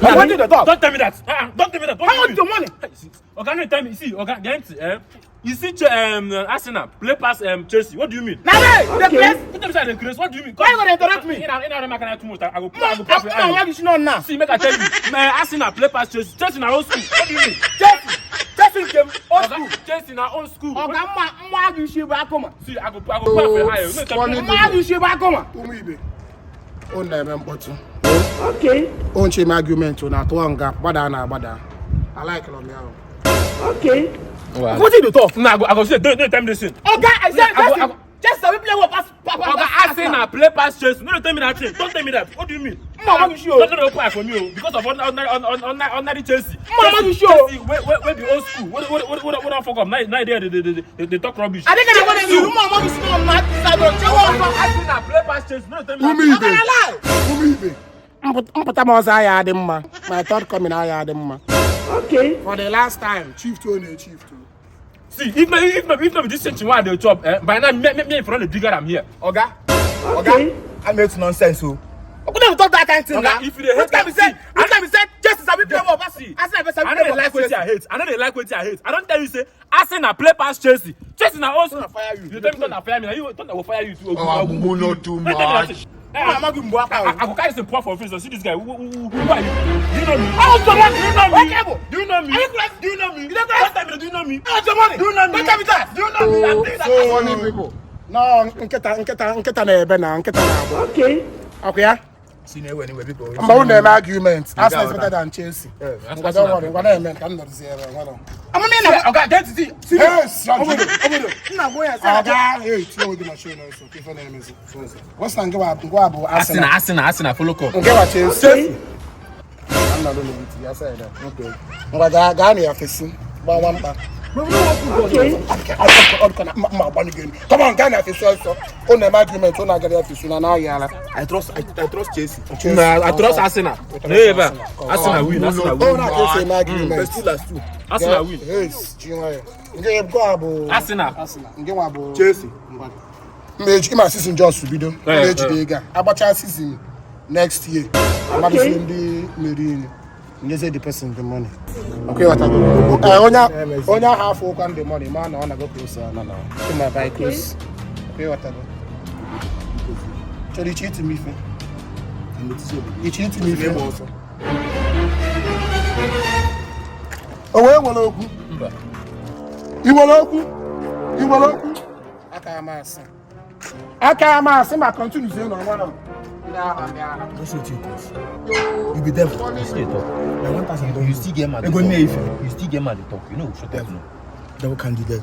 I want you to talk. Don't tell me that. Don't tell me that. How much your money? Okay, no tell me. See, okay, the empty. You see, Arsenal play past Chelsea. What do you mean? Now, the place. Put them inside the grace. What do you mean? Why you gonna interrupt me? I go. See, Make I tell you. Arsenal play past Chelsea. Chelsea na old school. What do you mean? Chelsea came old school. Chelsea na old school. Okay, you should back home. See, I go pay for higher. You should back home. Okay. On chain argument on that one gap, bada. I like it on the hour. Okay. What did you talk? No, I go say don't tell me this thing. Okay, I said just we play pass. Okay, Arsenal play past Chelsea. No, tell me that thing. Don't tell me that. What do you mean? Mama, you sure? Don't apply for me because of ordinary Chelsea. Mama, you sure? Where the old school? What don't fuck up? Now they talk rubbish. I think I want to you. Mama, you sure? Not Arsenal play past Chelsea. No, tell me that. My third coming, I had him. Okay. For the last time, Chief 2. See, if not this situation why they chop, by now me in front of the digger I'm here. Okay. I make nonsense. So. I couldn't talk that kind of thing. Okay, if you hate, what can be said? Just as we play more pass. I don't like what I hate. I don't tell you say Arsenal play past Chelsea. Chelsea na also fire you. You tell me don't fire me. You don't will fire you too. Oh, not too much. I go carry some point for face. See this guy. Who are you? Do you know me? Oh, someone, do you know me? Are you correct? Do you know me? You don't correct? Do you know me? Oh, someone. Do you know me? Don't tell me that. Do you know me? So many people. No, nketa na ebe na nketa na abo. Okay. Okay. See anyway people. I'm about to argument. Arsenal is better than Chelsea. Don't worry. What I meant, I'm not saying. I'm okay, that's it. Yes. Now go here. Hey, you know the show now. So, keep on name is. What's that? Go about Arsenal follow come. Okay, what Chelsea? I'm not doing it. I said that. Okay. Go here, facing. One back. Okay. Come on, Ghana face also. On the argument, on Ghana face. Now, I trust Chelsea. Nah, I trust Arsenal. Never. Arsenal win. Arsenal win. Arsenal win. Yes, Arsenal. Chelsea. My season just be done. About season next year. I'm having the marine. You say the person the money. Okay, what I do? Only half work on the money. Man, I wanna go closer. No. To my bike close. Okay, what I do? So you cheat me, fam. You cheat me, fam. Oh, where will you? You will. I can't my continue saying no one. That's what you You be there. You still get mad. You still get mad to talk. You know, shut up. Double candidate.